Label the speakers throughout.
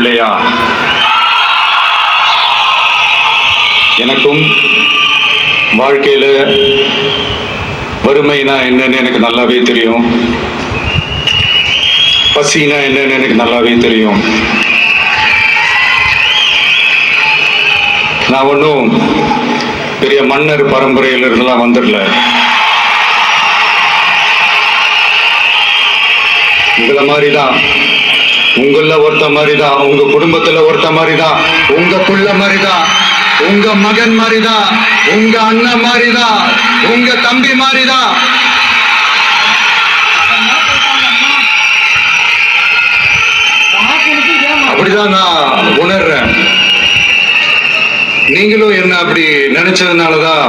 Speaker 1: இல்லையா? எனக்கும் வாழ்க்கையில வறுமைனா என்னன்னு எனக்கு நல்லாவே தெரியும். பசினா என்னன்னு எனக்கு நல்லாவே தெரியும். நான் ஒன்றும் பெரிய மன்னர் பரம்பரையில இருந்தெல்லாம் வந்துடல. உங்களை மாதிரிதான், உங்கள ஒருத்த மாதிரிதான், உங்க குடும்பத்துல ஒருத்த மாதிரிதான், உங்க புள்ள மாதிரிதான், உங்க மகன் மாதிரிதான், உங்க அண்ணன் மாதிரிதான், உங்க தம்பி மாதிரிதான். அப்படிதான் நான் உணர்றேன். நீங்களும் என்ன அப்படி நினைச்சதுனாலதான்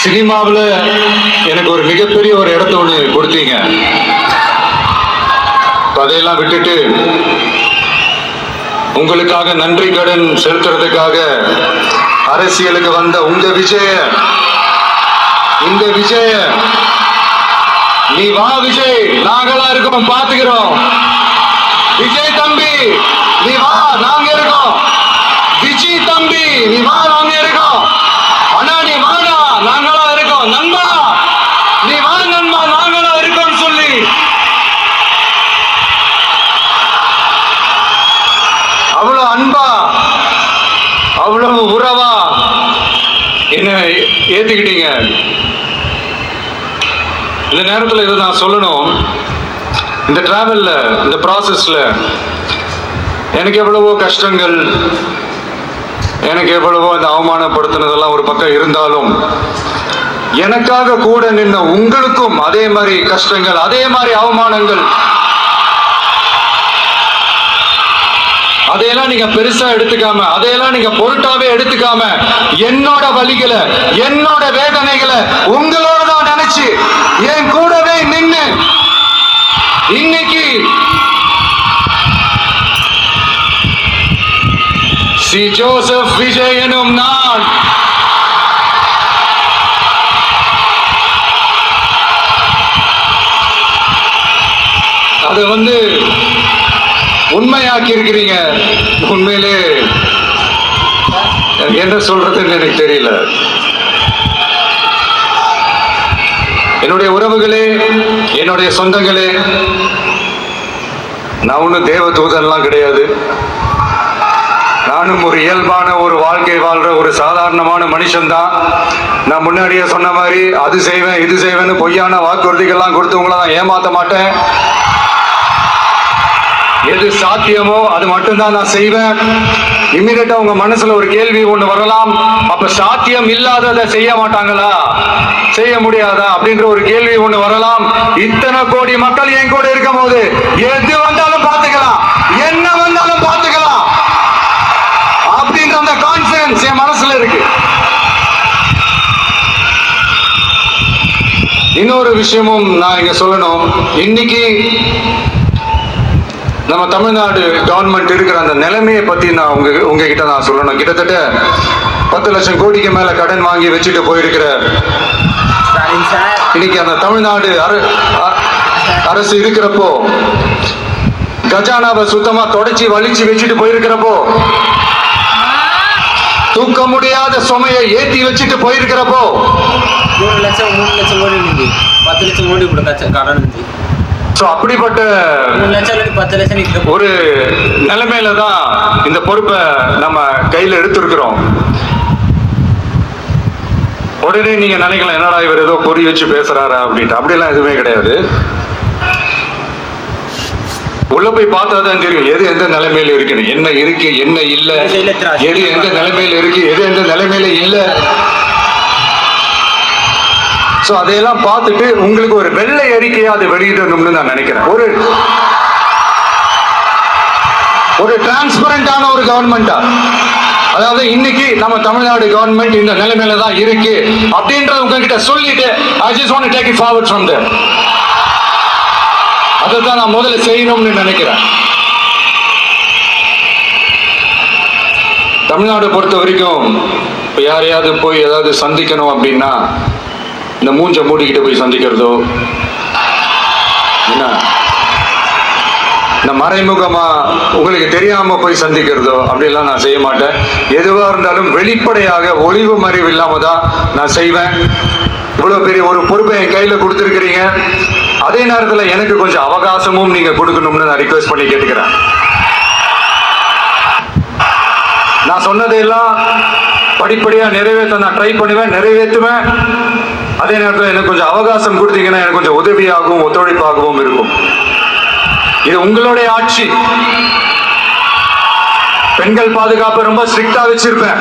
Speaker 1: சினிமாவில் எனக்கு ஒரு மிகப்பெரிய ஒரு இடத்த ஒண்ணு கொடுத்தீங்க. அதையெல்லாம் விட்டுட்டு உங்களுக்காக நன்றி கடன் செலுத்துறதுக்காக அரசியலுக்கு வந்த இந்த விஜய நீ வா விஜய், நாங்களா இருக்கோம், பாத்துக்கிறோம். விஜய் தம்பி நீ வா, நாங்க இருக்கோம். விஜய் தம்பி நீ வா, நாங்க இருக்கோம். அண்ணா நீ வாடா, நாங்களா இருக்கோம். நண்பா நீ வா நண்பா, நாங்களா இருக்கோம் சொல்லி அவ்வளவு அன்பா, அவ்வளவு உறவா என்ன ஏத்துக்கிட்டீங்க. இந்த நேரத்தில் இதை நான் சொல்லணும். இந்த டிராவல்ல, இந்த ப்ராசஸ்ல எனக்கு எவ்வளவோ கஷ்டங்கள், எனக்கு எவ்வளவோ இந்த அவமானப்படுத்தினதெல்லாம் ஒரு பக்கம் இருந்தாலும், எனக்காக கூட நின்ன உங்களுக்கும் அதே மாதிரி கஷ்டங்கள், அதே மாதிரி அவமானங்கள், அதையெல்லாம் நீங்க பெருசா எடுத்துக்காம, அதையெல்லாம் நீங்க பொருட்டாவே எடுத்துக்காம, என்னோட வலிகளை, என்னோட வேதனைகளை உங்களோட தான் நினைச்சு என் கூடவே நின்னு இன்னைக்கு சி ஜோசப் விஜய் எனும் நான் அதை உண்மையாக்கி இருக்கிறீங்க. உண்மையிலே என்ன சொல்றதுன்னு எனக்கு தெரியல. என்னுடைய உறவுகளே, என்னுடைய சொந்தங்களே, நான் ஒன்றும் தேவ தூதன்லாம் கிடையாது. நானும் ஒரு இயல்பான ஒரு வாழ்க்கை வாழ்ற ஒரு சாதாரணமான மனுஷன்தான். நான் முன்னாடியே சொன்ன மாதிரி அது செய்வேன் இது செய்வேன்னு பொய்யான வாக்குறுதிகள்லாம் கொடுத்து உங்களை நான் ஏமாத்த மாட்டேன். எது சாத்தியமோ அது மட்டும்தான் நான் செய்வேன். இம்மிடியட்டா உங்க மனசுல ஒரு கேள்வி ஒண்ணு வரலாம், அப்ப சாத்தியம் இல்லாததை செய்ய மாட்டாங்களா, செய்ய முடியாதா அப்படின்ற ஒரு கேள்வி ஒண்ணு வரலாம். இத்தனை கோடி மக்கள் என் கூட இருக்கும் போது எது வந்தாலும் பார்த்துக்கலாம், என்ன வந்தாலும் பார்த்துக்கலாம் அப்படின்ற அந்த கான்பிடன்ஸ் என் மனசுல இருக்கு. இன்னொரு விஷயமும் நான் இங்க சொல்லணும். இன்னைக்கு நம்ம தமிழ்நாடு கவர்மெண்ட் இருக்கிற அந்த நிலைமையை பத்தி நான் உங்ககிட்ட நான் சொல்லணும். கிட்டத்தட்ட 10 லட்சம் கோடிக்கு மேல கடன் வாங்கி வச்சுட்டு போயிருக்கிற இன்னைக்கு அந்த தமிழ்நாடு அரசு இருக்கிறப்போ, கஜானாவை சுத்தமா தொடச்சி வலிச்சு வச்சுட்டு போயிருக்கிறப்போ, தூக்க முடியாத சுமையை ஏத்தி வச்சுட்டு போயிருக்கிறப்போ,
Speaker 2: 3 லட்சம் 3 லட்சம் கோடி 10 லட்சம் கோடி கூட கடன்.
Speaker 1: அப்படிப்பட்ட ஒரு நிலைமையில தான் இந்த பொறுப்பை நம்ம கையில எடுத்திருக்கிறோம். உடனே நீங்க நினைக்கலாம், என்னடா இவர் ஏதோ பொறி வச்சு பேசுறாரா அப்படின்ட்டு. அப்படிலாம் எதுவுமே கிடையாது. உள்ள போய் பார்த்தாதான் தெரியும் எது எந்த நிலைமையில இருக்கு, என்ன இருக்கு என்ன இல்ல, எது எந்த நிலைமையில இருக்கு எது எந்த நிலைமையில இல்ல. சோ அதையெல்லாம் பார்த்துட்டு உங்களுக்கு ஒரு வெள்ளை அறிக்கையா அதை வெளியிடணும்னு நான் நினைக்கிறேன். ஒரு டிரான்ஸ்பரண்டான ஒரு கவர்மெண்டா, அதாவது இன்னைக்கு நம்ம தமிழ்நாடு கவர்மெண்ட் இந்த நிலைமையில தான் இருக்கு அப்படின்றத உங்ககிட்ட சொல்லிட்டு I just want to take it forward from there. அதைத்தான் நான் முதல்ல செய்யணும்னு நினைக்கிறேன். தமிழ்நாடு பொறுத்த வரைக்கும் யாரையாவது போய் ஏதாவது சந்திக்கணும் அப்படின்னா இந்த மூஞ்ச மூடிக்கிட்டு போய் சந்திக்கிறதோ, என்ன இந்த மறைமுகமா உங்களுக்கு தெரியாம போய் சந்திக்கிறதோ அப்படிலாம் நான் செய்ய மாட்டேன். எதுவா இருந்தாலும் வெளிப்படையாக ஒளிவு மறைவு இல்லாம தான் நான் செய்வேன். இவ்வளவு பெரிய ஒரு பொறுப்பை என் கையில கொடுத்திருக்கிறீங்க. அதே நேரத்துல எனக்கு கொஞ்சம் அவகாசமும் நீங்க கொடுக்கணும்னு நான் ரிக்வெஸ்ட் பண்ணி கேட்டுக்கிறேன். நான் சொன்னதையெல்லாம் படிப்படியா நிறைவேற்ற நான் ட்ரை பண்ணுவேன், நிறைவேற்றுவேன். அதே நேரத்தில் எனக்கு கொஞ்சம் அவகாசம் கொடுத்தீங்கன்னா எனக்கு கொஞ்சம் உதவியாகவும் ஒத்துழைப்பாகவும் இருக்கும். இது உங்களுடைய ஆட்சி. பெண்கள் பாதுகாப்பு ரொம்ப ஸ்ட்ரிக்டா வச்சிருப்பேன்.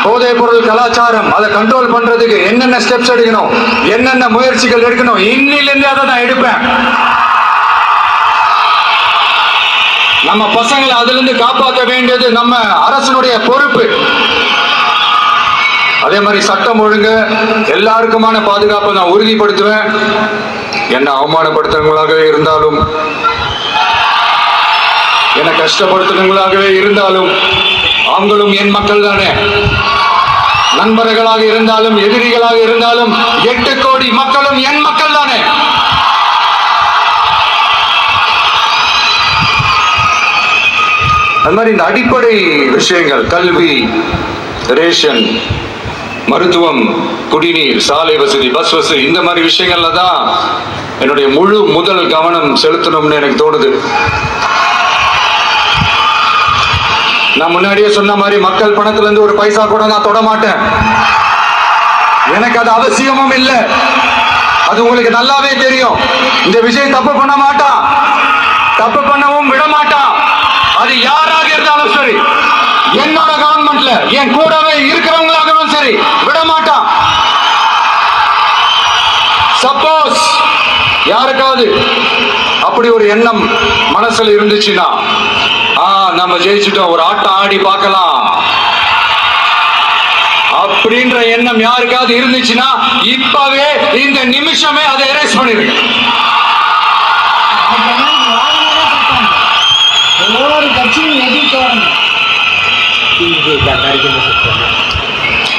Speaker 1: போதைப் பொருள் கலாச்சாரம் அதை கண்ட்ரோல் பண்றதுக்கு என்னென்ன ஸ்டெப்ஸ் எடுக்கணும், என்னென்ன முயற்சிகள் எடுக்கணும், இன்னிலிருந்து அதை நான் எடுப்பேன். நம்ம பசங்களை அதுல இருந்து காப்பாற்ற வேண்டியது நம்ம அரசனுடைய பொறுப்பு. அதே மாதிரி சட்டம் ஒழுங்கு எல்லாருக்குமான பாதுகாப்பை நான் உறுதிப்படுத்துவேன். என்ன அவமானப்படுத்துறவங்களாகவே இருந்தாலும், என்ன கஷ்டப்படுத்துறவங்களாகவே இருந்தாலும், அவங்களும் என் மக்கள் தானே. நண்பர்களாக இருந்தாலும் எதிரிகளாக இருந்தாலும் 8 கோடி மக்களும் என் மக்கள் தானே. அது மாதிரி இந்த அடிப்படை விஷயங்கள், கல்வி, ரேஷன், மருத்துவம், குடிநீர், சாலை வசதி, பஸ் வசதி, இந்த மாதிரி விஷயங்கள்ல தான் என்னுடைய முதல் கவனம் செலுத்தணும்னு எனக்கு தோணுது. நான் முன்னாடியே சொன்ன மாதிரி மக்கள் பணத்துல இருந்து ஒரு பைசா கூட நான் தொட மாட்டேன். எனக்கு அது அவசியமும் இல்லை. அது உங்களுக்கு நல்லாவே தெரியும். இந்த விஷயம் தப்பு பண்ண மாட்டான், தப்பு பண்ணவும் விட மாட்டான். அது யாராக இருந்தாலும் சரி, என்னோட கவர்மெண்ட்ல என் கூடவே இருக்கிறவங்களாகவும் சரி, விட மாட்டான். சப்போஸ் யாருக்காவது அப்படி ஒரு எண்ணம் மனசுல இருந்துச்சுன்னா, நம்ம ஜெயிச்சுட்டோம், ஒரு ஆட்டம் ஆடி பார்க்கலாம் அப்படின்ற எண்ணம் யாருக்காவது இருந்துச்சுன்னா இப்பவே இந்த நிமிஷமே அதை எரேஸ் பண்ணிருங்க.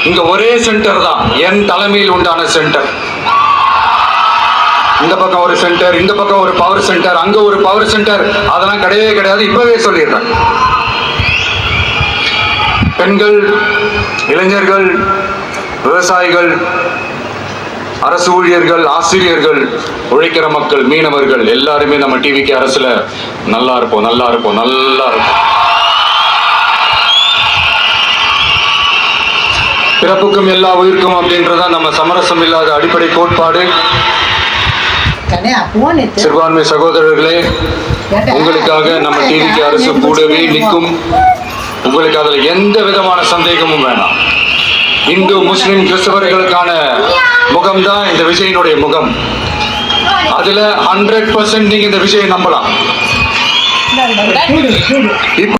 Speaker 1: இங்க ஒரே சென்டர் தான், என் தலைமையில் உண்டான சென்டர். இந்த பக்கம் ஒரு சென்டர், இந்த பக்கம் ஒரு பவர் சென்டர், அங்க ஒரு பவர் சென்டர், அதெல்லாம் கிடையவே கிடையாது. இப்பவே சொல்லிடுறேன். பெண்கள், இளைஞர்கள், விவசாயிகள், அரசு ஊழியர்கள், ஆசிரியர்கள், உழைக்கிற மக்கள், மீனவர்கள் எல்லாருமே நம்ம டிவிக்கு அரசுல நல்லா இருப்போம், நல்லா இருப்போம், நல்லா இருப்போம். பிறப்புக்கும் எல்லா உயிருக்கும் அப்படின்றதான் நம்ம சமரசம் இல்லாத அடிப்படை கோட்பாடு. சிறுபான்மை சகோதரர்களே, உங்களுக்காக நம்ம டிவிக்கு அரசு கூடவே நிற்கும். உங்களுக்கு அதுல எந்த விதமான சந்தேகமும் வேணாம். இந்து, முஸ்லிம், கிறிஸ்தவர்களுக்கான முகம்தான் இந்த விஜயனுடைய முகம். அதுல 100% நீங்க இந்த விஜயை நம்பலாம்.